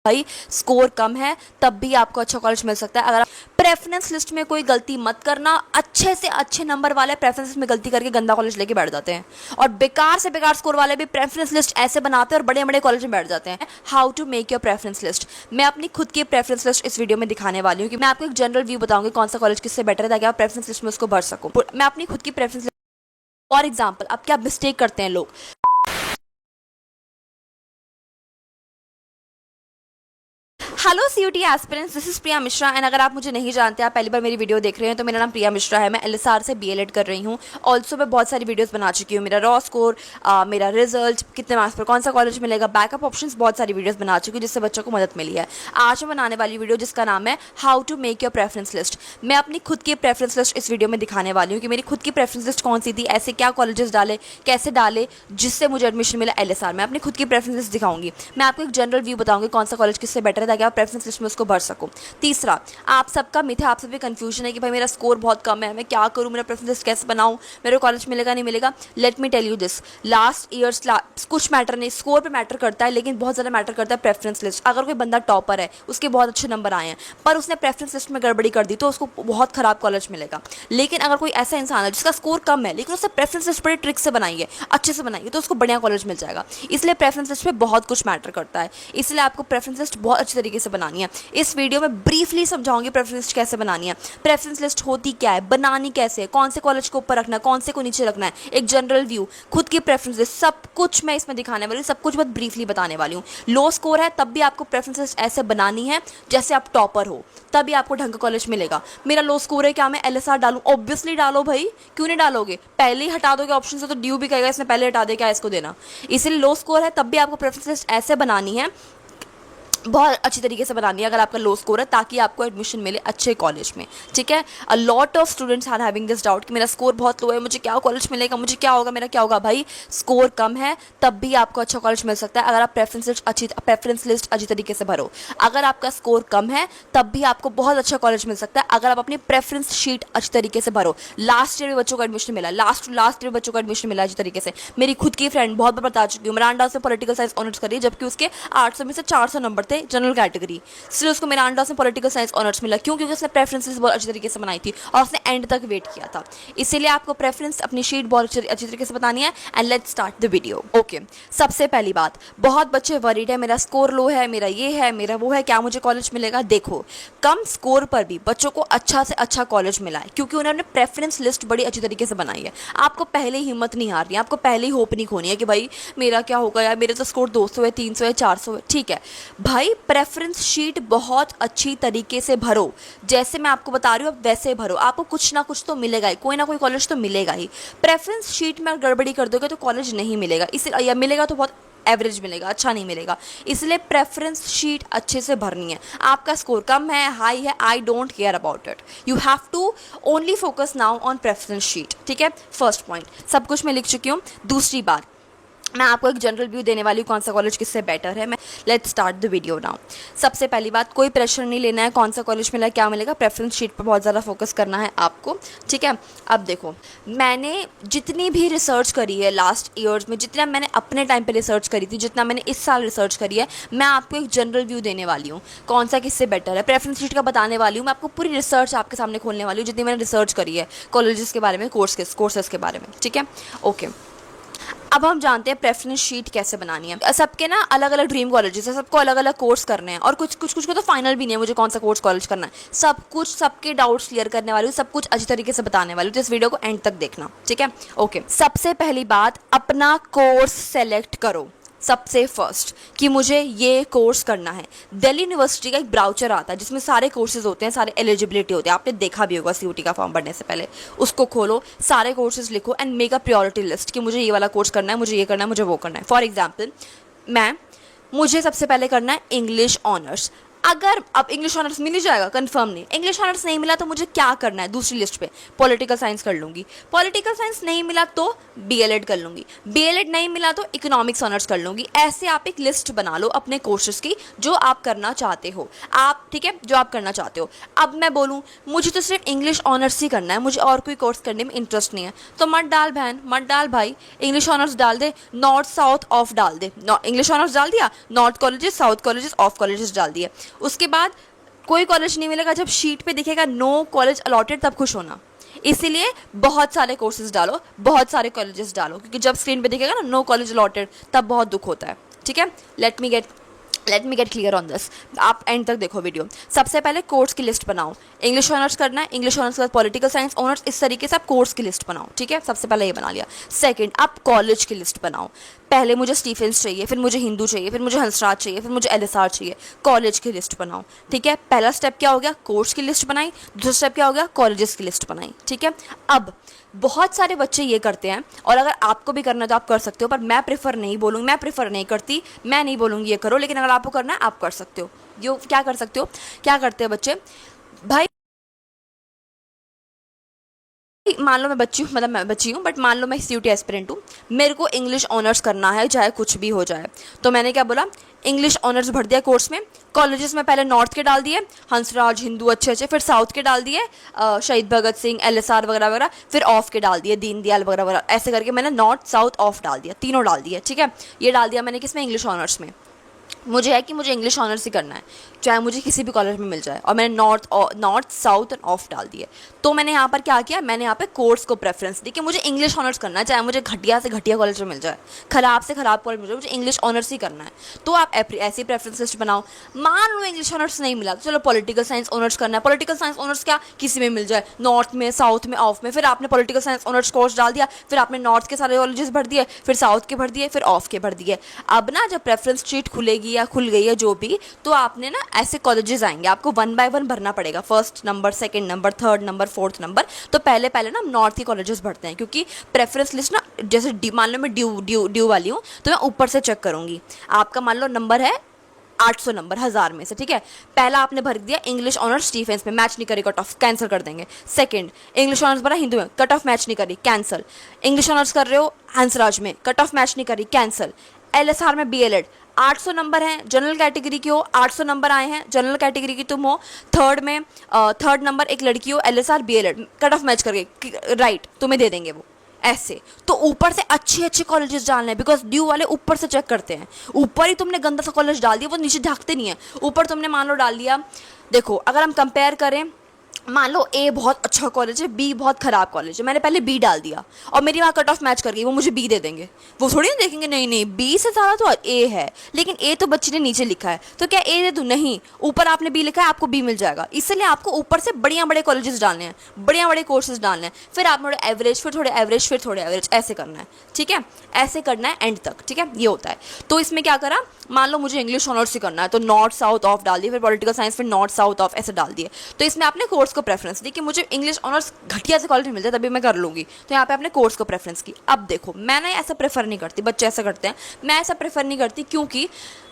भाई स्कोर कम है तब भी आपको अच्छा कॉलेज मिल सकता है। अगर आप प्रेफरेंस लिस्ट में कोई गलती मत करना, अच्छे से अच्छे नंबर वाले प्रेफरेंस लिस्ट में गलती करके गंदा कॉलेज लेके बैठ जाते हैं, और बेकार से बेकार स्कोर वाले भी प्रेफरेंस लिस्ट ऐसे बनाते हैं और बड़े बड़े कॉलेज में बैठ जाते हैं। How to make your preference list, मैं अपनी खुद की प्रेफरेंस लिस्ट इस वीडियो में दिखाने वाली हूँ कि मैं आपको एक जनरल व्यू बताऊंगी कौन सा कॉलेज किससे बेटर है, ताकि आप प्रेफरेंस लिस्ट में उसको भर सको। मैं अपनी खुद की प्रेफरेंस लिस्ट, फॉर एग्जाम्पल अब क्या मिस्टेक करते हैं लोग, hello CUET aspirants, this is Priya Mishra and अगर आप मुझे नहीं जानते, आप पहली बार मेरी वीडियो देख रहे हैं, तो मेरा नाम प्रिया मिश्रा है। मैं एलएसआर से बीएलएड कर रही हूँ। ऑल्सो मैं बहुत सारी वीडियोस बना चुकी हूँ, मेरा रॉ स्कोर, मेरा रिजल्ट, कितने मार्क्स पर कौन सा कॉलेज मिलेगा, बैकअप ऑप्शंस, बहुत सारी वीडियोस बना चुकी हूँ जिससे बच्चों को मदद मिली है। आज मैं बनाने वाली वीडियो जिसका नाम है how to make your preference list. मैं अपनी खुद की प्रेफरेंस लिस्ट इस वीडियो में दिखाने वाली हूँ कि मेरी खुद की प्रेफरेंस लिस्ट कौन सी थी, ऐसे क्या कॉलेजेस डाले, कैसे डाले जिससे मुझे एडमिशन मिला एलएसआर में। अपनी खुद की प्रेफरेंस लिस्ट दिखाऊंगी, मैं आपको एक जनरल व्यू बताऊंगी कौन सा कॉलेज किससे बेटर है, ताकि आप प्रेफरेंस लिस्ट में उसको भर सको। तीसरा, आप सबका मिथ है, आप सब भी कंफ्यूजन है कि भाई मेरा स्कोर बहुत कम है, मैं क्या करूं, मेरा प्रेफरेंस लिस्ट कैसे बनाऊं, मेरे कॉलेज मिलेगा नहीं मिलेगा। Let me tell you this, last years कुछ मैटर नहीं, स्कोर पे मैटर करता है, लेकिन बहुत ज़्यादा मैटर करता है प्रेफरेंस लिस्ट। अगर कोई बंदा टॉपर है, उसके बहुत अच्छे नंबर आए हैं, पर उसने प्रेफरेंस लिस्ट में गड़बड़ी कर दी, तो उसको बहुत खराब कॉलेज मिलेगा। लेकिन अगर कोई ऐसा इंसान है जिसका स्कोर कम है, लेकिन उसने प्रेफरेंस लिस्ट बड़ी ट्रिक से बनाई है, अच्छे से बनाई है, तो उसको बढ़िया कॉलेज मिल जाएगा। इसलिए प्रेफरेंस लिस्ट में बहुत कुछ मैटर करता है, इसलिए आपको प्रेफरेंस लिस्ट बहुत अच्छे तरीके से बनानी है। इस वीडियो में ब्रीफली समझाऊंगी प्रेफरेंस लिस्ट कैसे बनानी है, प्रेफरेंस लिस्ट होती क्या है, बनानी कैसे है, कौन से कॉलेज को ऊपर रखना है, कौन से को नीचे रखना है, एक जनरल व्यू, खुद की प्रेफरेंस लिस्ट, सब कुछ मैं इसमें दिखाने वाली हूँ, सब कुछ बहुत ब्रीफली बताने वाली हूँ। लो स्कोर है तब भी आपको प्रेफरेंस लिस्ट ऐसे बनानी है जैसे आप टॉपर हो, तभी आपको ढंग का कॉलेज मिलेगा। मेरा लो स्कोर है, क्या मैं एलएसआर डालूं? ऑब्वियसली डालो भाई, क्यों नहीं डालोगे? पहले ही हटा दोगे ऑप्शन से तो ड्यू भी कहेगा इसने पहले हटा दे, क्या इसको देना। इसलिए लो स्कोर है तब भी आपको प्रेफरेंस लिस्ट ऐसे बनानी है, बहुत अच्छी तरीके से बनानी है अगर आपका लो स्कोर है, ताकि आपको एडमिशन मिले अच्छे कॉलेज में। ठीक है, a lot of students are having this doubt कि मेरा स्कोर बहुत लो है, मुझे क्या कॉलेज मिलेगा, मुझे क्या होगा, मेरा क्या होगा। भाई स्कोर कम है तब भी आपको अच्छा कॉलेज मिल सकता है अगर आप प्रेफरेंस लिस्ट अच्छी तरीके से भरो। अगर आपका स्कोर कम है तब भी आपको बहुत अच्छा कॉलेज मिल सकता है अगर आप अपनी प्रेफरेंस शीट अच्छी तरीके से भरो। लास्ट ईयर में बच्चों को एडमिशन मिला, लास्ट ईयर बच्चों को एडमिशन मिला अच्छी तरीके से। मेरी खुद की फ्रेंड, बहुत बार बता चुकी हूँ, मिरांडा से पॉलिटिकल साइंस ऑनर्स करी, जबकि उसके 800 में से 400 नंबर थे जनरल कैटेगरी, इसलिए उसको मिरांडा से पॉलिटिकल साइंस ऑनर्स मिला। क्यों? क्योंकि उसने प्रेफरेंसेस बहुत अच्छी तरीके से बनाई थी और उसने एंड तक वेट किया था। इसीलिए आपको प्रेफरेंस अपनी शीट बहुत अच्छी तरीके से बतानी है। And let's start the video. Okay, सबसे पहली बात, बहुत बच्चे वरीड है, मेरा स्कोर लो है, मेरा ये है, मेरा वो है, क्या मुझे कॉलेज मिलेगा? देखो, कम स्कोर पर भी बच्चों को अच्छा से अच्छा कॉलेज मिला है, क्योंकि उन्होंने प्रेफरेंस लिस्ट बड़ी अच्छी तरीके से बनाई है। आपको पहले ही हिम्मत नहीं हारनी है, आपको पहले ही होप नहीं खोनी है कि भाई मेरा क्या होगा यार, मेरे तो स्कोर 200 है, 300 है, 400 है। ठीक है भाई, प्रेफरेंस शीट बहुत अच्छी तरीके से भरो, जैसे मैं आपको बता रही हूँ वैसे भरो, आपको कुछ ना कुछ तो मिलेगा ही, कोई ना कोई कॉलेज तो मिलेगा ही। प्रेफरेंस शीट में गड़बड़ी कर दोगे तो कॉलेज नहीं मिलेगा, इसे या मिलेगा तो बहुत एवरेज मिलेगा, अच्छा नहीं मिलेगा। इसलिए प्रेफरेंस शीट अच्छे से भरनी है। आपका स्कोर कम है, हाई है, I don't care about it, you have to only focus now on preference sheet. ठीक है, फर्स्ट पॉइंट सब कुछ मैं लिख चुकी हूँ। दूसरी बात, मैं आपको एक जनरल व्यू देने वाली हूँ कौन सा कॉलेज किससे बेटर है। मैं let's start the video now. सबसे पहली बात, कोई प्रेशर नहीं लेना है कौन सा कॉलेज मिला क्या मिलेगा, प्रेफरेंस शीट पर बहुत ज़्यादा फोकस करना है आपको। ठीक है, अब देखो, मैंने जितनी भी रिसर्च करी है लास्ट ईयर्स में, जितना मैंने अपने टाइम पे रिसर्च करी थी, जितना मैंने इस साल रिसर्च करी है, मैं आपको एक जनरल व्यू देने वाली हूँ कौन सा किससे बेटर है, प्रेफरेंस शीट का बताने वाली हूँ। मैं आपको पूरी रिसर्च आपके सामने खोलने वाली हूँ जितनी मैंने रिसर्च करी है कॉलेजेस के बारे में, कोर्सेज के बारे में। ठीक है, ओके, अब हम जानते हैं प्रेफरेंस शीट कैसे बनानी है। सबके ना अलग अलग ड्रीम कॉलेजेस है, सबको अलग अलग कोर्स करने हैं, और कुछ को तो फाइनल भी नहीं है मुझे कौन सा कोर्स कॉलेज करना है। सब कुछ, सबके डाउट्स क्लियर करने वाली हूँ, सब कुछ अच्छी तरीके से बताने वाली हूँ, तो इस वीडियो को एंड तक देखना। ठीक है, ओके, सबसे पहली बात, अपना कोर्स सेलेक्ट करो सबसे फर्स्ट, कि मुझे ये कोर्स करना है। दिल्ली यूनिवर्सिटी का एक ब्राउचर आता है जिसमें सारे कोर्सेज होते हैं, सारे एलिजिबिलिटी होते हैं, आपने देखा भी होगा सीयूटी का फॉर्म भरने से पहले। उसको खोलो, सारे कोर्सेज लिखो and make a priority list कि मुझे ये वाला कोर्स करना है, मुझे ये करना है, मुझे वो करना है। फॉर एग्जाम्पल, मुझे सबसे पहले करना है इंग्लिश ऑनर्स। अगर अब इंग्लिश ऑनर्स मिल ही जाएगा, कंफर्म नहीं, इंग्लिश ऑनर्स नहीं मिला तो मुझे क्या करना है दूसरी लिस्ट पे, पॉलिटिकल साइंस कर लूँगी, पॉलिटिकल साइंस नहीं मिला तो बीएलएड कर लूँगी, बीएलएड नहीं मिला तो इकोनॉमिक्स ऑनर्स कर लूँगी। ऐसे आप एक लिस्ट बना लो अपने कोर्सेज की जो आप करना चाहते हो, आप ठीक है, जो आप करना चाहते हो। अब मैं बोलूँ मुझे तो सिर्फ इंग्लिश ऑनर्स ही करना है, मुझे और कोई कोर्स करने में इंटरेस्ट नहीं है, तो मत डाल बहन, मत डाल भाई, इंग्लिश ऑनर्स डाल दे, नॉर्थ साउथ ऑफ डाल दे, इंग्लिश ऑनर्स डाल दिया, north colleges, south colleges, of colleges डाल दिए। उसके बाद कोई कॉलेज नहीं मिलेगा, जब शीट पे दिखेगा नो कॉलेज अलॉटेड तब खुश होना। इसीलिए बहुत सारे कोर्सेज डालो, बहुत सारे कॉलेजेस डालो, क्योंकि जब स्क्रीन पे दिखेगा ना नो कॉलेज अलॉटेड तब बहुत दुख होता है। ठीक है, let me get clear on this. आप एंड तक देखो वीडियो। सबसे पहले कोर्स की लिस्ट बनाओ, इंग्लिश ऑनर्स करना है, इंग्लिश ऑनर्स के बाद पॉलिटिकल साइंस ऑनर्स, इस तरीके से आप कोर्स की लिस्ट बनाओ। ठीक है, सबसे पहले ये बना लिया। सेकंड, आप कॉलेज की लिस्ट बनाओ। पहले मुझे स्टीफेंस चाहिए, फिर मुझे हिंदू चाहिए, फिर मुझे हंसराज चाहिए, फिर मुझे एलएसआर चाहिए, कॉलेज की लिस्ट बनाओ। ठीक है, पहला स्टेप क्या हो गया, कोर्स की लिस्ट बनाई, दूसरा स्टेप क्या हो गया, कॉलेजेस की लिस्ट बनाई। ठीक है, अब बहुत सारे बच्चे ये करते हैं, और अगर आपको भी करना है तो आप कर सकते हो, पर मैं प्रेफर नहीं बोलूँगी, मैं प्रेफर नहीं करती, मैं नहीं बोलूँगी ये करो, लेकिन अगर आपको करना है आप कर सकते हो। यो क्या कर सकते हो, क्या करते हैं बच्चे, भाई मान लो मैं बच्ची हूँ, मतलब मैं बच्ची हूँ, बट मान लो मैं सीयूटी एस्पिरेंट हूँ, मेरे को इंग्लिश ऑनर्स करना है चाहे कुछ भी हो जाए, तो मैंने क्या बोला, इंग्लिश ऑनर्स भर दिया कोर्स में। कॉलेजेस में पहले नॉर्थ के डाल दिए, हंसराज, हिंदू अच्छे अच्छे, फिर साउथ के डाल दिए, शहीद भगत सिंह, एलएसआर वगैरह वगैरह, फिर ऑफ के डाल दिए, दीनदयाल वगैरह वगैरह, ऐसे करके मैंने नॉर्थ साउथ ऑफ डाल दिया, तीनों डाल दिए। ठीक है, ये डाल दिया मैंने किसमें, इंग्लिश ऑनर्स में। मुझे है कि मुझे इंग्लिश ऑनर्स ही करना है, चाहे मुझे किसी भी कॉलेज में मिल जाए, और मैंने नॉर्थ साउथ एंड ऑफ डाल दिए। तो मैंने यहाँ पर क्या किया, मैंने यहाँ पे कोर्स को प्रेफरेंस दी कि मुझे इंग्लिश ऑनर्स करना है, चाहे मुझे घटिया से घटिया कॉलेज में मिल जाए, खराब से खराब कॉलेज में मिल जाए, मुझे इंग्लिश ऑनर्स ही करना है। तो आप ऐसी प्रेफरेंस लिस्ट बनाओ। मान लो इंग्लिश ऑनर्स नहीं मिला तो चलो पॉलिटिकल साइंस ऑनर्स करना है, पॉलिटिकल साइंस ऑनर्स क्या किसी में मिल जाए, नॉर्थ में, साउथ में, ऑफ में, फिर आपने पॉलिटिकल साइंस ऑनर्स कोर्स डाल दिया, फिर आपने नॉर्थ के सारे कॉलेजेस भर दिए, फिर साउथ के भर दिए, फिर ऑफ के भर दिए। अब ना जब प्रेफरेंस शीट खुलेगी या खुल गई है जो भी, तो आपने ना ऐसे कॉलेजेस आएंगे, आपको 1 बाय 1 भरना पड़ेगा, first number, second number, third number, fourth number. तो पहले पहले ना हम नॉर्थ के कॉलेजेस भरते हैं, क्योंकि प्रेफरेंस लिस्ट ना जैसे मान लो मैं ड्यू वाली हूँ, तो मैं ऊपर से चेक करूँगी। आपका मान लो नंबर है 800 नंबर 1000 में से, ठीक है, पहला आपने भर दिया इंग्लिश ऑनर्स स्टीफेंस में, मैच नहीं करी कट ऑफ, कैंसिल कर देंगे। सेकंड, इंग्लिश ऑनर्स भरा हिंदू में, कट ऑफ मैच नहीं करी, कैंसिल। इंग्लिश ऑनर्स कर रहे हो हंसराज में, कट ऑफ मैच नहीं करी, कैंसिल। एलएसआर में बीएलएड 800 नंबर हैं, जनरल कैटेगरी की हो, 800 नंबर आए हैं, जनरल कैटेगरी की तुम हो, थर्ड में थर्ड नंबर एक लड़की हो, LSR B.El.Ed, cut off match करके राइट तुम्हें दे देंगे वो। ऐसे तो ऊपर से अच्छे अच्छे कॉलेजेस डालने हैं, बिकॉज ड्यू वाले ऊपर से चेक करते हैं। ऊपर ही तुमने गंदा सा कॉलेज डाल दिया, वो नीचे झांकते नहीं है। ऊपर तुमने मान लो डाल दिया, देखो अगर हम कंपेयर करें, मान लो ए बहुत अच्छा कॉलेज है, बी बहुत खराब कॉलेज है, मैंने पहले बी डाल दिया और मेरी वहाँ कट ऑफ मैच कर गई, वो मुझे बी दे देंगे। वो थोड़ी ना देखेंगे नहीं नहीं बी से ज़्यादा तो ए है, लेकिन ए तो बच्चे ने नीचे लिखा है तो क्या ए दे दूँ, नहीं, ऊपर आपने बी लिखा है आपको बी मिल जाएगा। इसलिए आपको ऊपर से बढ़िया बड़े कॉलेजेस डालने हैं, बढ़िया बड़े कोर्सेज डालने हैं, फिर आप थोड़े एवरेज, फिर थोड़े एवरेज, फिर थोड़े एवरेज, ऐसे करना है। ठीक है, ऐसे करना है एंड तक। ठीक है, ये होता है। तो इसमें क्या करा, मान लो मुझे इंग्लिश ऑनर्स ही करना है तो नॉर्थ साउथ ऑफ डाल दिए, फिर पॉलिटिकल साइंस, फिर नॉर्थ साउथ ऑफ, ऐसे डाल दिए। तो इसमें आपने कोर्स को प्रेफरेंस दी कि मुझे इंग्लिश ऑनर्स घटिया से कॉलेज में मिल जाए तभी मैं कर लूँगी, तो यहाँ पे आपने कोर्स को प्रेफरेंस की। अब देखो मैंने ऐसा प्रेफर नहीं करती, बच्चे ऐसा करते हैं, मैं ऐसा प्रेफर नहीं करती, क्योंकि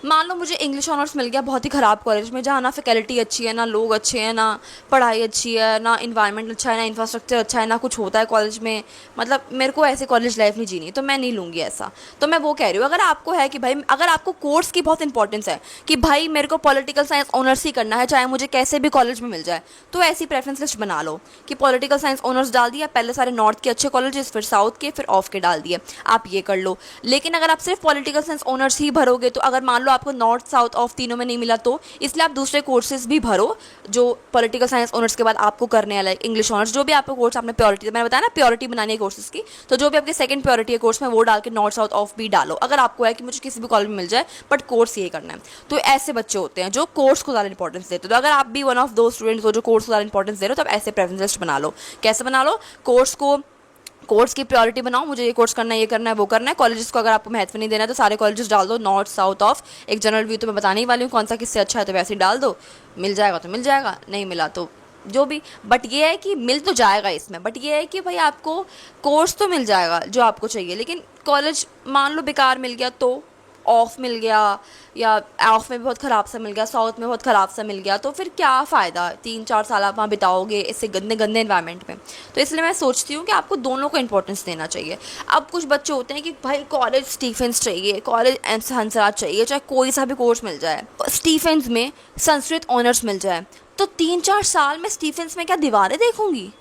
मान लो मुझे इंग्लिश ऑनर्स मिल गया बहुत ही ख़राब कॉलेज में, जहाँ ना फैकल्टी अच्छी है, ना लोग अच्छे हैं, ना पढ़ाई अच्छी है, ना इन्वायरमेंट अच्छा है, ना इंफ्रास्ट्रक्चर अच्छा है, ना कुछ होता है कॉलेज में, मतलब मेरे को ऐसे कॉलेज लाइफ नहीं जीनी, तो मैं नहीं लूँगी ऐसा। तो मैं वो कह रही हूँ, अगर आपको है कि भाई, अगर आपको कोर्स की बहुत इंपॉर्टेंस है कि भाई मेरे को पॉलिटिकल साइंस ऑनर्स ही करना है चाहे मुझे कैसे भी कॉलेज में मिल जाए, तो ऐसी प्रेफरेंस लिस्ट बना लो कि पॉलिटिकल साइंस ऑनर्स डाल दिया, पहले सारे नॉर्थ के अच्छे कॉलेजेस, फिर साउथ के, फिर ऑफ के डाल दिए, आप ये कर लो। लेकिन अगर आप सिर्फ पॉलिटिकल साइंस ऑनर्स ही भरोगे, तो अगर मान लो आपको नॉर्थ साउथ ऑफ तीनों में नहीं मिला, तो इसलिए आप दूसरे कोर्सेज भी भरो जो पॉलिटिकल साइंस ऑनर्स के बाद आपको करने वाला है, इंग्लिश ऑनर्स, जो भी आपको कोर्स आपने प्योरिटी, मैंने बताया ना प्योरिटी बनानी है कोर्सेज की, तो जो भी आपके सेकंड प्योरिटी है कोर्स में वो डाल के नॉर्थ साउथ ऑफ भी डालो, अगर आपको है कि मुझे किसी भी कॉलेज में मिल जाए बट कोर्स ये करना है। तो ऐसे बच्चे होते हैं जो कोर्स को ज़्यादा इंपॉर्टेंस देते हो, तो अगर आप भी वन ऑफ दो स्टूडेंट्स हो जो कोर्स को ज़्यादा इंपॉर्टेंस दे रहे हो, तो आप ऐसे प्रेफरेंस लिस्ट बना लो। कैसे बना लो, कोर्स की प्रायोरिटी बनाओ, मुझे ये कोर्स करना है, ये करना है, वो करना है। कॉलेजेस को अगर आपको महत्व नहीं देना है तो सारे कॉलेजेस डाल दो नॉर्थ साउथ ऑफ, एक जनरल व्यू तो मैं बताने ही वाली हूँ कौन सा किससे अच्छा है, तो वैसे ही डाल दो, मिल जाएगा तो मिल जाएगा, नहीं मिला तो जो भी। बट ये है कि मिल तो जाएगा इसमें, बट ये है कि भाई आपको कोर्स तो मिल जाएगा जो आपको चाहिए, लेकिन कॉलेज मान लो बेकार मिल गया तो ऑफ मिल गया या ऑफ में भी बहुत ख़राब सा मिल गया, साउथ में बहुत ख़राब सा मिल गया, तो फिर क्या फ़ायदा 3-4 साल आप वहाँ बिताओगे इससे गंदे गंदे इन्वायरमेंट में। तो इसलिए मैं सोचती हूँ कि आपको दोनों को इंपॉर्टेंस देना चाहिए। अब कुछ बच्चे होते हैं कि भाई कॉलेज स्टीफेंस चाहिए, कॉलेज हंसराज चाहिए, चाहे कोई सा भी कोर्स मिल जाए, स्टीफेंस में संस्कृत ऑनर्स मिल जाए, तो 3-4 साल में स्टीफेंस में क्या दीवारें देखूंगी?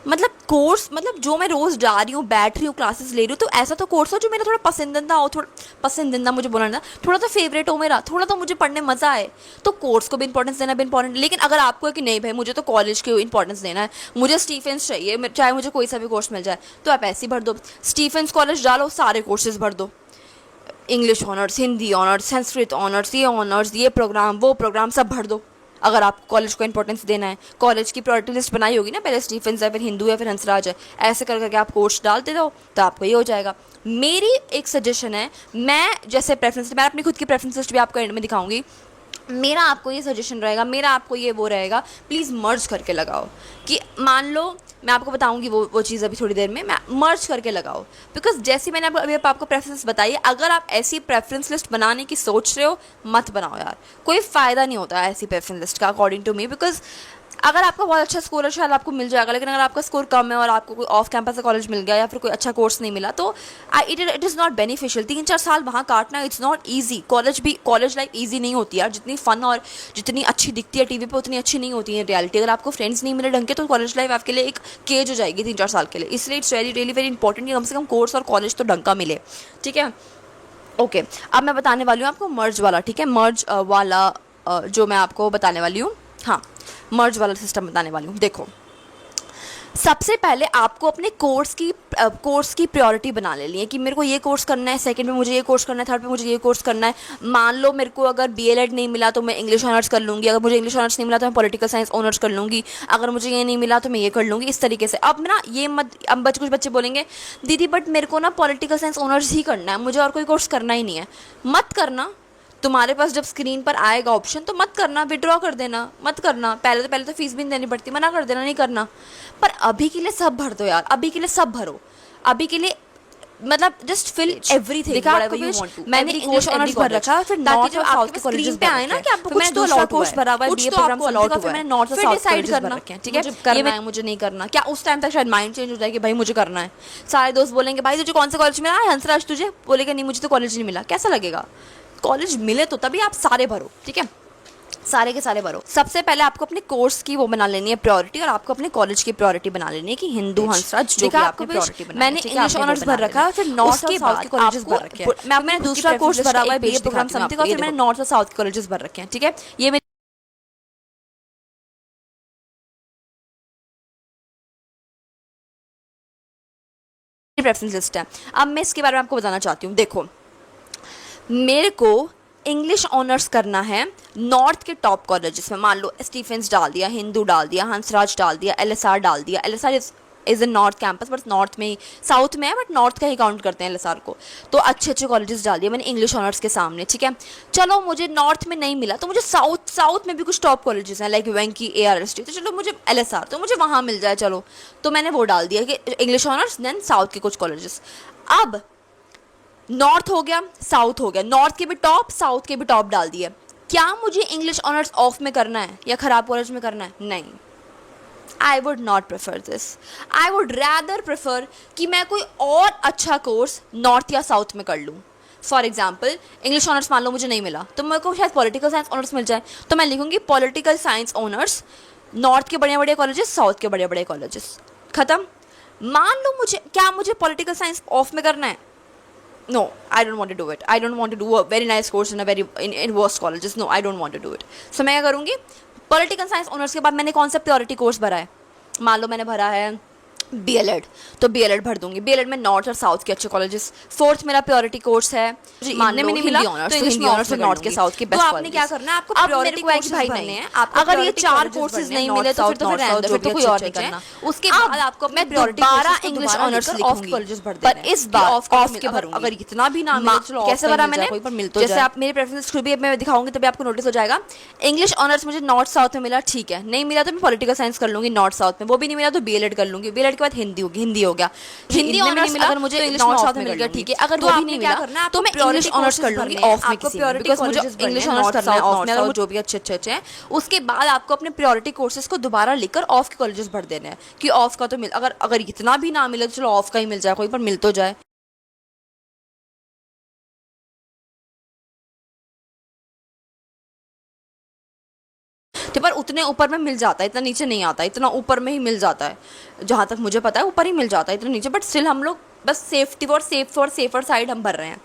मतलब कोर्स, मतलब जो मैं रोज़ जा रही हूँ, बैठ रही हूँ, क्लासेस ले रही हूँ, तो ऐसा तो कोर्स हो जो मेरा थोड़ा पसंदीदा हो, थोड़ा पसंदीदा मुझे बोलना था, थोड़ा तो फेवरेट हो मेरा, थोड़ा तो मुझे पढ़ने मज़ा आए। तो कोर्स को भी इंपॉर्टेंस देना भी इंपॉर्टेंट। लेकिन अगर आपको है कि नहीं भाई मुझे तो कॉलेज को इंपॉर्टेंस देना है, मुझे स्टीफेंस चाहिए, चाहे मुझे कोई सा भी कोर्स मिल जाए, तो आप ऐसे ही भर दो, स्टीफेंस कॉलेज डालो, सारे कोर्सेज भर दो, English honours, Hindi honours, Sanskrit honours, ये प्रोग्राम, वो प्रोग्राम सब भर दो। अगर आप कॉलेज को इंपॉर्टेंस देना है, कॉलेज की प्रायोरिटी लिस्ट बनाई होगी ना, पहले स्टीफेंस है, फिर हिंदू है, फिर हंसराज है, ऐसे कर करके आप कोर्स डालते रहो तो आपको ये हो जाएगा। मेरी एक सजेशन है, मैं जैसे प्रेफरेंस, मैं अपनी खुद की प्रेफरेंस लिस्ट भी आपको एंड में दिखाऊंगी, मेरा आपको ये सजेशन रहेगा, मेरा आपको ये वो रहेगा, प्लीज़ मर्ज करके लगाओ। कि मान लो मैं आपको बताऊंगी वो चीज़ अभी थोड़ी देर में, मैं मर्ज करके लगाओ। बिकॉज जैसे मैंने अभी आपको प्रेफरेंस बताई, अगर आप ऐसी प्रेफरेंस लिस्ट बनाने की सोच रहे हो, मत बनाओ यार, कोई फ़ायदा नहीं होता है ऐसी प्रेफरेंस लिस्ट का अकॉर्डिंग टू मी। बिकॉज अगर आपका बहुत अच्छा स्कोर है शायद आपको मिल जाएगा, लेकिन अगर आपका स्कोर कम है और आपको कोई ऑफ कैंपस का कॉलेज मिल गया या फिर कोई अच्छा कोर्स नहीं मिला, तो इट इज़ नॉट बेनिफिशियल। 3-4 साल वहाँ काटना, it's not easy. College life easy नहीं होती यार, जितनी फन और जितनी अच्छी दिखती है टीवी पे उतनी अच्छी नहीं होती है रियलिटी। अगर आपको फ्रेंड्स नहीं मिले ढंग के, तो कॉलेज लाइफ आपके लिए एक केज हो जाएगी 3-4 साल के लिए। इसलिए इट्स रियली वेरी इंपॉर्टेंट कि कम से कम कोर्स और कॉलेज तो ढंग का मिले, ठीक है। ओके, अब मैं बताने वाली हूँ आपको मर्ज वाला, ठीक है, मर्ज वाला जो मैं आपको बताने वाली हूँ, हाँ मर्ज वाला सिस्टम बताने वाली हूँ। देखो, सबसे पहले आपको अपने कोर्स की प्रायोरिटी बना लेनी है कि मेरे को ये कोर्स करना है, सेकंड में मुझे ये कोर्स करना है, थर्ड में मुझे ये कोर्स करना है। मान लो मेरे को अगर बीएलएड नहीं मिला तो मैं इंग्लिश ऑनर्स कर लूँगी, अगर मुझे इंग्लिश ऑनर्स नहीं मिला तो मैं पॉलिटिकल साइंस ऑनर्स कर लूँगी, अगर मुझे ये नहीं मिला तो मैं ये कर लूँगी, इस तरीके से। अब ना ये मत, अब कुछ बच्चे बोलेंगे दीदी बट मेरे को ना पॉलिटिकल साइंस ऑनर्स ही करना है, मुझे और कोई कोर्स करना ही नहीं है। मत करना, तुम्हारे पास जब स्क्रीन पर आएगा ऑप्शन तो मत करना, विड्रॉ कर देना, मत करना। पहले तो फीस भी नहीं देनी पड़ती, मना कर देना, नहीं करना। पर अभी के लिए सब भर दो यार, अभी के लिए सब भरो, अभी के लिए मतलब just fill everything whatever you want to. मैंने इंग्लिश ऑनर्स भर रखा, फिर नॉर्थ और साउथ के कॉलेजेस पे आए ना कि आपको कुछ दूसरा कोर्स भरा हुआ है, बीए प्रोग्राम अलाउड हुआ है, मैंने नॉर्थ और साउथ डिसाइड करना, ठीक है, करना है मुझे नहीं करना। क्या उस टाइम तक शायद माइंड चेंज हो जाए कि भाई मुझे करना है। सारे दोस्त बोलेंगे भाई तुझे कौन सा कॉलेज मिला है, हंसराज तुझे बोलेगा नहीं मुझे तो कॉलेज नहीं मिला, कैसा लगेगा? कॉलेज मिले तो तभी आप सारे भरो, ठीक है, सारे के सारे भरो। सबसे पहले आपको अपने कोर्स की वो बना लेनी है प्रायोरिटी, और आपको अपने कॉलेज की प्रायोरिटी बना लेनी है कि हिंदू हंसराज जो भी आपने प्रायोरिटी बनाई। मैंने इंग्लिश ऑनर्स भर रखा है, फिर नॉर्थ और साउथ के कॉलेजेस भर रखे हैं। मैंने दूसरा कोर्स भरा हुआ है बीए प्रोग्राम समथिंग, और फिर मैंने नॉर्थ और साउथ के कॉलेजेस भर रखे हैं, ठीक है। ये प्रेफरेंस लिस्ट है। अब मैं इसके बारे में आपको बताना चाहती हूँ। देखो, मेरे को इंग्लिश ऑनर्स करना है नॉर्थ के टॉप कॉलेजेस में। मान लो स्टीफेंस डाल दिया, हिंदू डाल दिया, हंसराज डाल दिया, एलएसआर डाल दिया। LSR is in north campus, but north में ही, साउथ में है बट नॉर्थ का ही काउंट करते हैं एलएसआर को। तो अच्छे अच्छे कॉलेजेस डाल दिए मैंने इंग्लिश ऑनर्स के सामने, ठीक है। चलो मुझे नॉर्थ में नहीं मिला तो मुझे साउथ में भी कुछ टॉप कॉलेजेस हैं लाइक वेंकी, ARST, तो चलो मुझे एलएसआर तो मुझे वहाँ मिल जाए, चलो तो मैंने वो डाल दिया कि इंग्लिश ऑनर्स देन साउथ के कुछ कॉलेजेस। अब नॉर्थ हो गया, साउथ हो गया, नॉर्थ के भी टॉप, साउथ के भी टॉप डाल दिए। क्या मुझे इंग्लिश ऑनर्स ऑफ में करना है या खराब कॉलेज में करना है? नहीं, I would not prefer this. I would rather prefer कि मैं कोई और अच्छा कोर्स नॉर्थ या साउथ में कर लूँ। फॉर एग्जाम्पल इंग्लिश ऑनर्स मान लो मुझे नहीं मिला तो मेरे को शायद पॉलिटिकल साइंस ऑनर्स मिल जाए, तो मैं लिखूंगी पॉलिटिकल साइंस ऑनर्स, नॉर्थ के बड़े बड़े कॉलेजेस, साउथ के बड़े बड़े कॉलेजेस, खत्म। मान लो मुझे पॉलिटिकल साइंस ऑफ में करना है, no, I don't want to do it. I don't want to do a very nice course in worst colleges. No, I don't want to do it. So मैं क्या करूँगी, political science honours के बाद मैंने कौन सा प्रायोरिटी कोर्स भरा है, मान लो मैंने भरा है बीएलएड, तो बीएलएड भर दूंगी। बीएलएड में नॉर्थ और साउथ के अच्छे कॉलेजेस। फोर्थ मेरा प्रायोरिटी कोर्स है, मानने में नहीं मिला तो हिंदी ऑनर्स और नॉर्थ के साउथ के बेस्ट कॉलेजेस। तो आपने क्या करना है, आपको प्रायोरिटी कोर्सेज भाई नहीं है, अगर ये 4 कोर्सेस नहीं मिले तो फिर तो रहने दो, फिर तो कोई और नहीं करना। उसके बाद आपको अपने priority courses English honours of colleges भर देना है, पर इस बार ऑफ के भरूंगी। अगर इतना भी ना मिले, चलो कैसे भरा मैंने, कोई पर मिल तो जाए। जैसे आप मेरी प्रेफरेंस खुद भी मैं दिखाऊंगी तभी आपको नोटिस हो जाएगा। इंग्लिश ऑनर्स मुझे नॉर्थ साउथ में मिला, ठीक है, नहीं मिला तो मैं पॉलिटिकल साइंस कर लूंगी नॉर्थ साउथ में, वो भी नहीं मिला तो बीएलएड कर लूंगी। बीएलएड के बाद हिंदी होगी, हिंदी हो गया, हिंदी में ऑनर्स नहीं मिला अगर मुझे तो इंग्लिश इंग्लिश नॉर्थ में साउथ में ऑफ मिल में गया, कर ठीक है, लूंगी। अगर तो वो भी आपने नहीं क्या मिला करना है, तो मैं आपको इंग्लिश priority ऑनर्स कर courses लूंगी भरने हैं, ऑफ में आपको किसी में, priority बिकॉज मुझे colleges भरने इंग्लिश हैं, ऑनर्स north, करना है south, ऑफ में, north, अगर वो south। जो भी अच्छे हैं, उसके बाद आपको अपने प्रायोरिटी कोर्सेज को दोबारा लेकर ऑफ के कॉलेजेस भर देने हैं कि ऑफ का तो मिल, अगर अगर इतना भी ना मिले तो चलो ऑफ का ही मिल जाए, कोई पर मिल तो जाए। तो पर उतने ऊपर में मिल जाता है, इतना नीचे नहीं आता, इतना ऊपर में ही मिल जाता है, जहाँ तक मुझे पता है ऊपर ही मिल जाता है, इतना नीचे, बट स्टिल हम लोग बस सेफर साइड हम भर रहे हैं,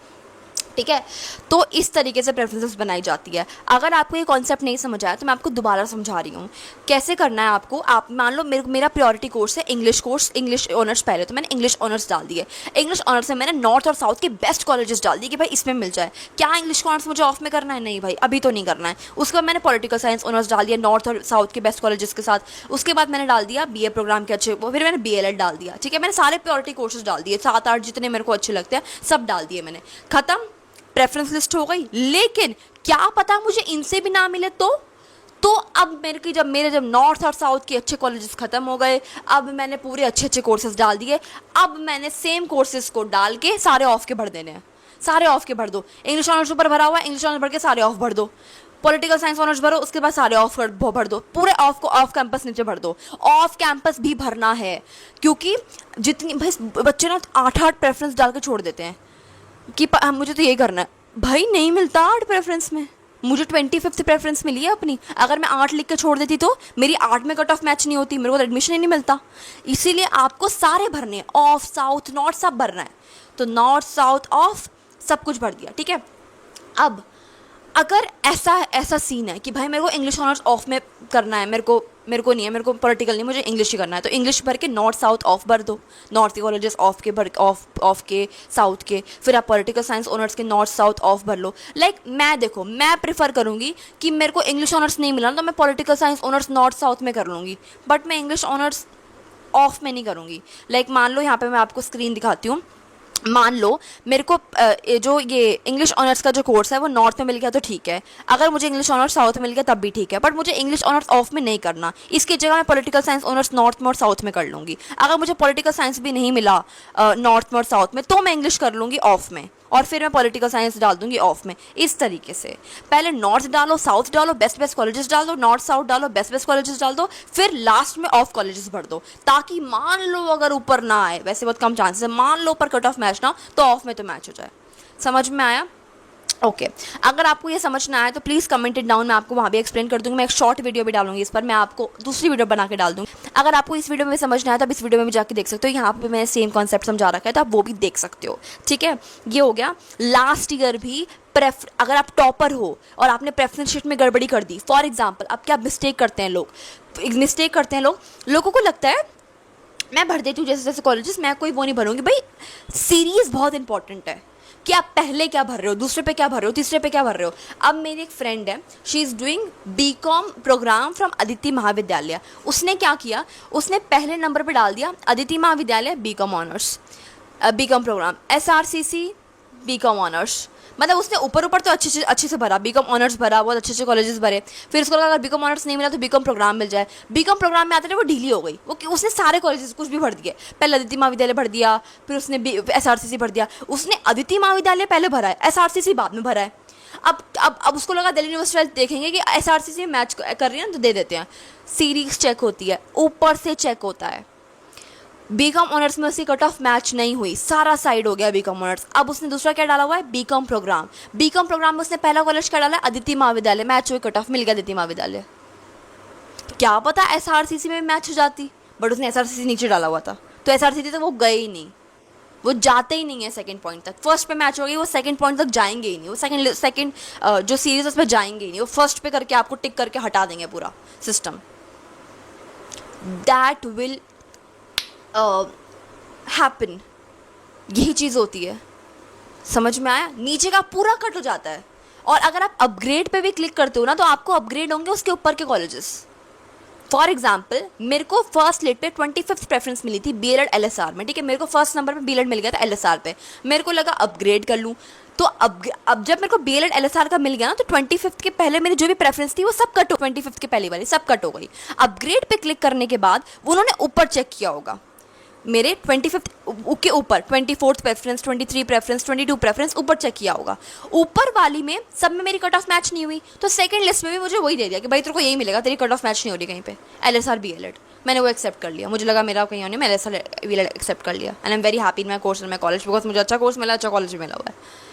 ठीक है। तो इस तरीके से प्रेफरेंसेस बनाई जाती है। अगर आपको ये कॉन्सेप्ट नहीं समझ आया तो मैं आपको दोबारा समझा रही हूँ कैसे करना है आपको। आप मान लो मेरा प्रायोरिटी कोर्स है इंग्लिश कोर्स, इंग्लिश ऑनर्स, पहले तो मैंने इंग्लिश ऑनर्स डाल दिए, इंग्लिश ऑनर्स में मैंने नॉर्थ और साउथ के बेस्ट कॉलेजेस डाल दिए कि भाई इसमें मिल जाए। क्या इंग्लिश ऑनर्स मुझे ऑफ में करना है? नहीं भाई, अभी तो नहीं करना है। उसके बाद मैंने पॉलिटिकल साइंस ऑनर्स डाल दिया नॉर्थ और साउथ के बेस्ट कॉलेजेस के साथ। उसके बाद मैंने डाल दिया BA प्रोग्राम के अच्छे, फिर मैंने BLED डाल दिया, ठीक है। मैंने सारे प्रायोरिटी कोर्सेज डाल दिए, 7-8 जितने मेरे को अच्छे लगते हैं सब डाल दिए मैंने, खत्म, प्रेफरेंस लिस्ट हो गई। लेकिन क्या पता मुझे इनसे भी ना मिले तो अब मेरे जब नॉर्थ और साउथ के अच्छे कॉलेजेस खत्म हो गए, अब मैंने पूरे अच्छे कोर्सेज डाल दिए, अब मैंने सेम कोर्सेज को डाल के सारे ऑफ के भर देने हैं, सारे ऑफ के भर दो। इंग्लिश ऑनर्स ऊपर भरा हुआ है, इंग्लिश ऑनर्स भर के सारे ऑफ भर दो। पॉलिटिकल साइंस ऑनर्स भरो, उसके बाद सारे ऑफ भर दो, पूरे ऑफ को ऑफ कैंपस नीचे भर दो। ऑफ कैंपस भी भरना है, क्योंकि जितनी भाई बच्चे ना 8-8 प्रेफरेंस डाल के छोड़ देते हैं कि मुझे तो यही करना है। भाई नहीं मिलता 8 प्रेफरेंस में, मुझे 25th प्रेफरेंस मिली है अपनी, अगर मैं 8 लिख के छोड़ देती तो मेरी 8 में कट ऑफ मैच नहीं होती, मेरे को तो एडमिशन ही नहीं मिलता। इसीलिए आपको सारे भरने हैं, ऑफ साउथ नॉर्थ सब भरना है। तो नॉर्थ साउथ ऑफ सब कुछ भर दिया, ठीक है। अब अगर ऐसा सीन है कि भाई मेरे को इंग्लिश ऑनर्स ऑफ में करना है, मेरे को नहीं है, मेरे को पॉलिटिकल नहीं, मुझे इंग्लिश ही करना है, तो इंग्लिश भर के नॉर्थ साउथ ऑफ भर दो, नॉर्थ के कॉलेजेस ऑफ के भर ऑफ के साउथ के, फिर आप पॉलिटिकल साइंस ऑनर्स के नॉर्थ साउथ ऑफ भर लो। मैं प्रेफर करूँगी कि मेरे को इंग्लिश ऑनर्स नहीं मिला ना तो मैं political science honours north south में कर लूँगी, बट मैं इंग्लिश ऑनर्स ऑफ में नहीं करूँगी। मान लो यहाँ पे मैं आपको स्क्रीन दिखाती हूँ, मान लो मेरे को जो ये इंग्लिश ऑनर्स का जो कोर्स है वो नॉर्थ में मिल गया तो ठीक है, अगर मुझे इंग्लिश ऑनर्स साउथ में मिल गया तब भी ठीक है, बट मुझे इंग्लिश ऑनर्स ऑफ में नहीं करना, इसकी जगह मैं पॉलिटिकल साइंस ऑनर्स नॉर्थ में और साउथ में कर लूँगी। अगर मुझे पॉलिटिकल साइंस भी नहीं मिला नॉर्थ में और साउथ में तो मैं इंग्लिश कर लूँगी ऑफ में, और फिर मैं पॉलिटिकल साइंस डाल दूंगी ऑफ में। इस तरीके से पहले नॉर्थ डालो, साउथ डालो, बेस्ट कॉलेजेस डाल दो, नॉर्थ साउथ डालो, बेस्ट कॉलेजेस डाल दो, फिर लास्ट में ऑफ कॉलेजेस भर दो, ताकि मान लो अगर ऊपर ना आए, वैसे बहुत कम चांसेस है, मान लो ऊपर कट ऑफ मैच ना तो ऑफ में तो मैच हो जाए। समझ में आया? ओके अगर आपको ये समझ ना आया तो प्लीज़ कमेंट इट डाउन, मैं आपको वहाँ भी एक्सप्लेन कर दूँगी। मैं एक शॉर्ट वीडियो भी डालूंगी इस पर, मैं आपको दूसरी वीडियो बना के डाल दूँगी। अगर आपको इस वीडियो में समझ ना आया तो आप इस वीडियो में भी जाके देख सकते हो, यहाँ पे मैंने सेम कॉन्सेप्ट समझा रखा है तो आप वो भी देख सकते हो, ठीक है। ये हो गया। लास्ट ईयर भी अगर आप टॉपर हो और आपने प्रेफरेंस शीट में गड़बड़ी कर दी, फॉर एग्जाम्पल, अब क्या मिस्टेक करते हैं लोग, लोगों को लगता है मैं भर देती हूँ जैसे कॉलेजेस, मैं कोई वो नहीं भरूँगी। भाई सीरीज बहुत इंपॉर्टेंट है कि आप पहले क्या भर रहे हो, दूसरे पे क्या भर रहे हो, तीसरे पे क्या भर रहे हो। अब मेरी एक फ्रेंड है, she is doing BCom programme from Aditi Mahavidyalaya. उसने क्या किया, उसने पहले नंबर पे डाल दिया Aditi Mahavidyalaya BCom honours, BCom programme, SRCC BCom honours, मतलब उसने ऊपर तो अच्छे से भरा, BCom ऑनर्स भरा, बहुत अच्छे कॉलेजेस भरे। फिर उसको लगा अगर BCom ऑनर्स नहीं मिला तो BCom प्रोग्राम मिल जाए। BCom प्रोग्राम में आते ना वो ढीली हो गई, वो उसने सारे कॉलेजेस कुछ भी भर दिए, पहले अदिति महाविद्यालय भर दिया, फिर उसने SRCC भर दिया। उसने अदिति महाविद्यालय पहले भरा है, SRCC बाद में भरा है। अब उसको लगा दिल्ली यूनिवर्सिटी वाले देखेंगे कि SRCC मैच कर रही है ना तो दे देते हैं। सीरीज चेक होती है, ऊपर से चेक होता है। BCom ऑनर्स में उसकी कट ऑफ मैच नहीं हुई, सारा साइड हो गया BCom ऑनर्स। अब उसने दूसरा क्या डाला हुआ है, BCom प्रोग्राम में उसने पहला कॉलेज क्या डाला है, अदिति महाविद्यालय, मैच हुई, कट ऑफ मिल गया अदिति महाविद्यालय। क्या पता SRCC में भी मैच हो जाती, बट उसने SRCC नीचे डाला हुआ था, तो SRCC तक वो गए ही नहीं, वो जाते ही नहीं है सेकंड पॉइंट तक। फर्स्ट पे मैच हो गई, वो सेकंड पॉइंट तक जाएंगे ही नहीं, वो सेकंड जो सीरीज उस पर जाएंगे ही नहीं, वो फर्स्ट पे करके आपको टिक करके हटा देंगे पूरा सिस्टम। दैट विल हैपन, यही चीज़ होती है। समझ में आया? नीचे का पूरा कट हो जाता है, और अगर आप अपग्रेड पे भी क्लिक करते हो ना तो आपको अपग्रेड होंगे उसके ऊपर के कॉलेजेस। फॉर एग्जाम्पल मेरे को फर्स्ट लेट पे 25th प्रेफरेंस मिली थी BLED LSR में, ठीक है। मेरे को फर्स्ट नंबर पे BLED मिल गया था LSR पे, मेरे को लगा अपग्रेड कर लूँ, तो अब जब मेरे को BLED LSR का मिल गया ना तो 25th के पहले मेरी जो भी प्रेफरेंस थी वो सब कट हो, 25th के पहले वाली सब कट हो गई। अपग्रेड पे क्लिक करने के बाद उन्होंने ऊपर चेक किया होगा, मेरे 25th के ऊपर 24th प्रेफरेंस, 23 प्रेफरेंस, 22 प्रेफरेंस ऊपर चेक किया होगा। ऊपर वाली में सब में मेरी कट ऑफ मैच नहीं हुई, तो सेकंड लिस्ट में भी मुझे वही दे दिया कि भाई तेरे को यही मिलेगा, तेरी कट ऑफ मैच नहीं हो रही कहीं पे, LSR BLED। मैंने वो एक्सेप्ट कर लिया, मुझे लगा मेरा कहीं होने, मैं LSR BLED एक्सेप्ट कर लिया। And I am very happy in my course and my college, because मुझे अच्छा कोर्स मिला, अच्छा कॉलेज मिला हुआ है।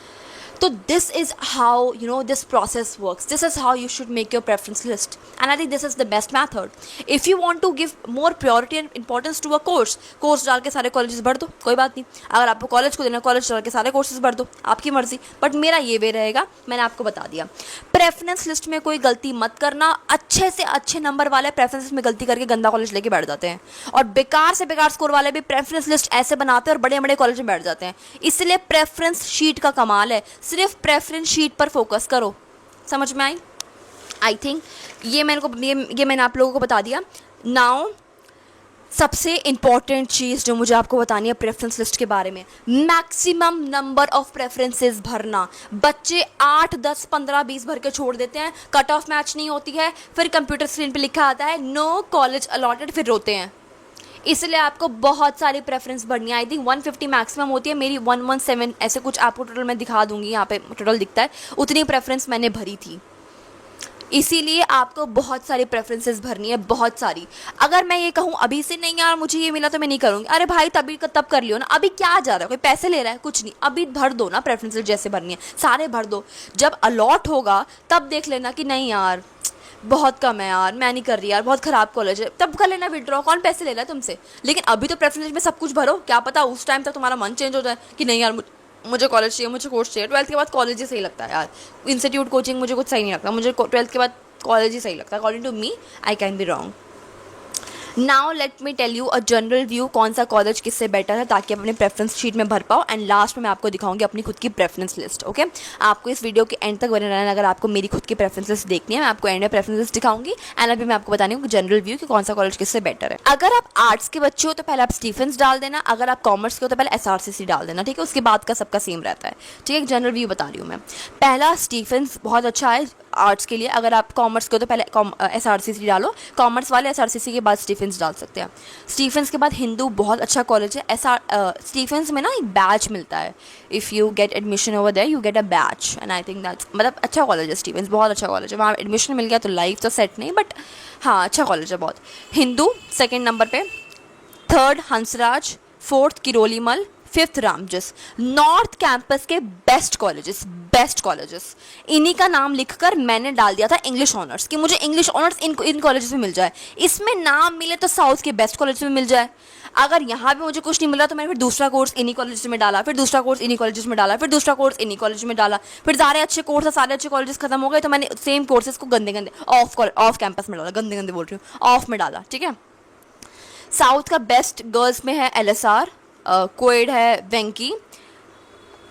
So this is how, you know, this process works. This is how you should make your preference list, and I think this is the best method. If you want to give more priority and importance to a course डाल के सारे colleges भर दो, कोई बात नहीं। अगर आपको कॉलेज को देना, कॉलेज डाल के सारे कोर्सेज भर दो, आपकी मर्जी। बट मेरा ये वे रहेगा, मैंने आपको बता दिया। प्रेफरेंस लिस्ट में कोई गलती मत करना। अच्छे से अच्छे नंबर वाले प्रेफरेंस में गलती करके गंदा कॉलेज लेके बैठ जाते हैं, और बेकार से बेकार स्कोर वाले भी प्रेफरेंस लिस्ट ऐसे बनाते हैं और बड़े बड़े कॉलेज में बैठ जाते हैं। इसलिए प्रेफरेंस शीट का कमाल है, सिर्फ प्रेफरेंस शीट पर फोकस करो। समझ में आई थिंक ये मैंने आप लोगों को बता दिया। नाउ सबसे इंपॉर्टेंट चीज़ जो मुझे आपको बतानी है प्रेफरेंस लिस्ट के बारे में, मैक्सिमम नंबर ऑफ प्रेफरेंसेस भरना। बच्चे 8, 10, 15, 20 भर के छोड़ देते हैं, कट ऑफ मैच नहीं होती है, फिर कंप्यूटर स्क्रीन पे लिखा आता है नो कॉलेज अलॉटेड, फिर रोते हैं। इसलिए आपको बहुत सारी प्रेफरेंस भरनी है। आई थिंक 150 मैक्सिमम होती है, मेरी 117 ऐसे कुछ आपको टोटल मैं दिखा दूंगी, यहाँ पे टोटल दिखता है, उतनी प्रेफरेंस मैंने भरी थी। इसीलिए आपको बहुत सारी प्रेफरेंसेस भरनी है, बहुत सारी। अगर मैं ये कहूँ अभी से नहीं यार मुझे ये मिला तो मैं नहीं करूँगी, अरे भाई तभी तब कर लियो ना, अभी क्या जा रहा है, कोई पैसे ले रहा है, कुछ नहीं, अभी भर दो ना प्रेफरेंसेस, जैसे भरनी है सारे भर दो। जब अलॉट होगा तब देख लेना कि नहीं यार बहुत कम है यार, मैं नहीं कर रही यार, बहुत ख़राब कॉलेज है, तब कर लेना विड्रॉ, कौन पैसे ले रहा है तुमसे। लेकिन अभी तो प्रेफरेंस में सब कुछ भरो, क्या पता उस टाइम तक तुम्हारा मन चेंज हो जाए कि नहीं यार मुझे कॉलेज चाहिए, मुझे कोर्स चाहिए। 12th के बाद कॉलेज ही सही लगता है यार, इंस्टीट्यूट कोचिंग मुझे कुछ सही नहीं लगता, मुझे 12th के बाद कॉलेज ही सही लगता है। According to me, I can be wrong. Now let me tell you a general view, कौन सा कॉलेज किससे बेटर है, ताकि आप अपने प्रेफरेंस शीट में भर पाओ। एंड लास्ट में मैं आपको दिखाऊंगी अपनी खुद की प्रेफरेंस लिस्ट। ओके, आपको इस वीडियो के एंड तक बने रहना अगर आपको मेरी खुद की प्रेफरेंस लिस्ट देखनी है। मैं आपको एंड में प्रेफरेंस लिस्ट दिखाऊंगी, एंड अभी मैं आपको बतानी हूँ जनरल व्यू कि कौन सा कॉलेज किससे बेटर है। अगर आप आर्ट्स के बच्चे हो तो पहले आप स्टीफेंस डाल देना, अगर आप कॉमर्स के हो तो पहले SRCC डाल देना, ठीक है, उसके बाद का सबका सेम रहता है, ठीक है। एक जनरल व्यू बता रही हूँ मैं। पहला स्टीफेंस बहुत अच्छा है आर्ट्स के लिए, अगर आप कॉमर्स के हो तो पहले SRCC डालो, कॉमर्स वाले SRCC के बाद स्टीफेंस डाल सकते हैं। स्टीफेंस के बाद हिंदू बहुत अच्छा कॉलेज है। स्टीफेंस में ना एक बैच मिलता है, if you get admission over there you get a batch, and I think that's मतलब अच्छा कॉलेज है स्टीफेंस, बहुत अच्छा कॉलेज है। वहाँ एडमिशन मिल गया तो लाइफ तो सेट नहीं, बट हाँ अच्छा कॉलेज है बहुत। हिंदू सेकेंड नंबर पे, third Hansraj, fourth Kirori Mal, fifth Ramjas. North campus के बेस्ट कॉलेजेस इन्हीं का नाम लिखकर मैंने डाल दिया था इंग्लिश ऑनर्स, कि मुझे इंग्लिश ऑनर्स इन कॉलेजेस में मिल जाए। इसमें नाम मिले तो साउथ के बेस्ट कॉलेज में मिल जाए। अगर यहाँ पे मुझे कुछ नहीं मिला तो मैंने फिर दूसरा कोर्स इन्हीं कॉलेज में डाला, फिर दूसरा कोर्स इन्हीं कॉलेज में डाला, फिर दूसरा कोर्स इन्हीं कॉलेज में डाला, फिर सारे अच्छे कोर्स सारे अच्छे कॉलेजेस खत्म हो गए तो मैंने सेम कोर्सेज को गंदे ऑफ कैंपस में डाला, गंदे बोल रही हूँ, ऑफ में डाला, ठीक है। साउथ का बेस्ट गर्ल्स में है LSR, कोएड है वेंकी,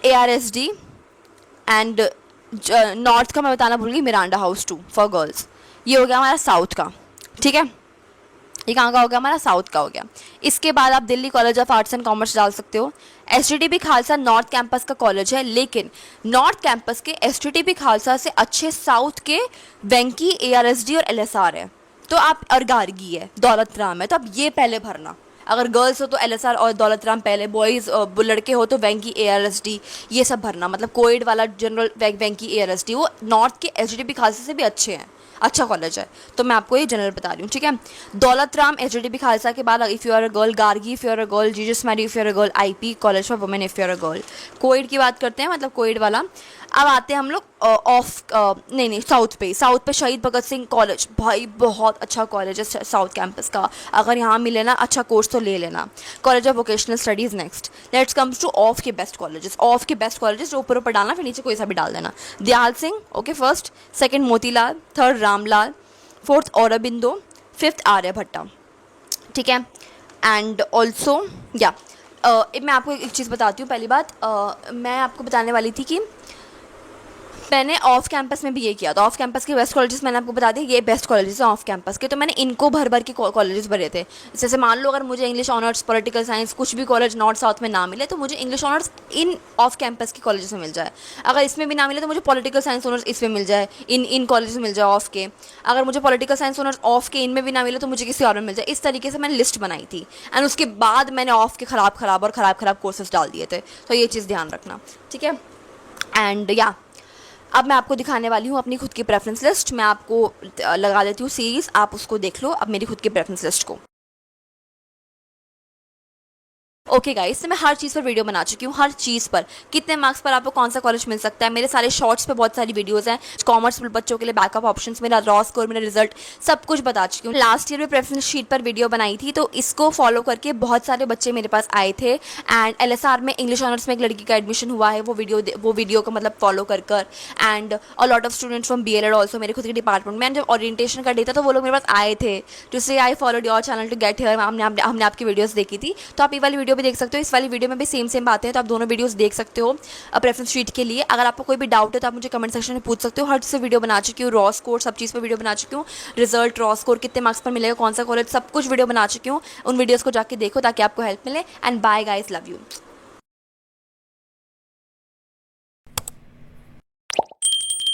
ARSD, एंड नॉर्थ का मैं बताना भूल गई, मिरांडा हाउस 2 फॉर गर्ल्स। ये हो गया हमारा साउथ का, ठीक है। ये कहाँ का हो गया, हमारा साउथ का हो गया। इसके बाद आप Delhi college of arts and commerce डाल सकते हो। STTP खालसा नॉर्थ कैंपस का कॉलेज है, लेकिन नॉर्थ कैंपस के STTP खालसा से अच्छे साउथ के वेंकी, ARSD और LSR है, तो आप, और गार्गी है, दौलत राम है, तो आप ये पहले भरना। अगर गर्ल्स हो तो LSR और दौलत राम पहले, बॉयज़ लड़के हो तो वेंकी, ARSD ये सब भरना। मतलब कोएड वाला जनरल वेंकी, ARSD वो नॉर्थ के STTP खालसा से भी अच्छे हैं, अच्छा कॉलेज है, तो मैं आपको ये जनरल बता रही हूँ, ठीक है। दौलत राम STTP खालसा के बाद if you are a girl Gargi, if you are a girl Jesus Mary, if you are a girl IP college for women, if you are a girl. Coed की बात करते हैं, मतलब कोएड वाला। अब आते हैं हम लोग नहीं साउथ पे शहीद भगत सिंह कॉलेज, भाई बहुत अच्छा कॉलेज है साउथ कैंपस का, अगर यहाँ मिले ना अच्छा कोर्स तो ले लेना। College of vocational studies next. Let's comes two of के बेस्ट कॉलेजेस, जो ऊपर डालना, फिर नीचे कोई सा भी डाल देना। Dayal Singh okay first, second Motilal, third Ramlal, fourth Aurobindo, fifth Aryabhatta, ठीक है। एंड ऑल्सो मैं आपको एक चीज़ बताती हूँ। पहली बात मैं आपको बताने वाली थी कि मैंने ऑफ कैंपस में भी ये किया था। ऑफ कैंपस के बेस्ट कॉलेजेस मैंने आपको बता दिया, ये बेस्ट कॉलेजेस हैं ऑफ कैंपस के, तो मैंने इनको भर भर के कॉलेजेस भरे थे। जैसे मान लो अगर मुझे इंग्लिश ऑनर्स, पॉलिटिकल साइंस कुछ भी कॉलेज नॉर्थ साउथ में ना मिले तो मुझे English honours in off campus के कॉलेजेस में मिल जाए। अगर इसमें भी ना मिले तो मुझे पॉलिटिकल साइंस ऑनर्स इसमें मिल जाए, इन कॉलेज में मिल जाए ऑफ के। अगर मुझे पॉलिटिकल साइंस ऑनर्स ऑफ के इनमें भी ना मिले तो मुझे किसी और में मिल जाए। इस तरीके से मैंने लिस्ट बनाई थी एंड उसके बाद मैंने ऑफ के ख़राब कोर्सेज डाल दिए थे। तो ये चीज़ ध्यान रखना, ठीक है। एंड या अब मैं आपको दिखाने वाली हूँ अपनी खुद की प्रेफरेंस लिस्ट। मैं आपको लगा देती हूँ सीरीज़, आप उसको देख लो अब मेरी खुद की प्रेफरेंस लिस्ट को। ओके गाइस, तो मैं हर चीज़ पर वीडियो बना चुकी हूँ, हर चीज़ पर कितने मार्क्स पर आपको कौन सा कॉलेज मिल सकता है। मेरे सारे शॉर्ट्स पे बहुत सारी वीडियोस हैं, कॉमर्स बच्चों के लिए बैकअप ऑप्शंस, मेरा रॉ स्कोर, मेरा रिजल्ट, सब कुछ बता चुकी हूँ। लास्ट ईयर में प्रेफरेंस शीट पर वीडियो बनाई थी, तो इसको फॉलो करके बहुत सारे बच्चे मेरे पास आए थे। एंड LSR में इंग्लिश ऑनर्स में एक लड़की का एडमिशन हुआ है, वो वीडियो को मतलब फॉलो कर and a lot of students from BLED also मेरे खुद के डिपार्टमेंट में। जब ओरिएंटेशन का डे था तो वो लोग मेरे पास आए थे to say I followed your channel to get here. हमने आपकी वीडियोस देखी थी, तो आप ये वाली वीडियो भी देख सकते हो। इस वाली वीडियो में भी सेम बातें हैं, तो आप दोनों वीडियोस देख सकते हो प्रेफरेंस शीट के लिए। अगर आपको कोई भी डाउट है तो आप मुझे कमेंट सेक्शन में पूछ सकते हो। हर चीज़ से वीडियो बना चुकी हूँ, रॉ स्कोर सब चीज़ पर वीडियो बना चुकी हूँ, रिजल्ट, रॉ स्कोर, कितने मार्क्स पर मिलेगा, कौन सा कॉलेज, सब कुछ वीडियो बना चुकी हूँ। उन वीडियोज़ को जाके देखो ताकि आपको हेल्प मिले। And bye guys, love you.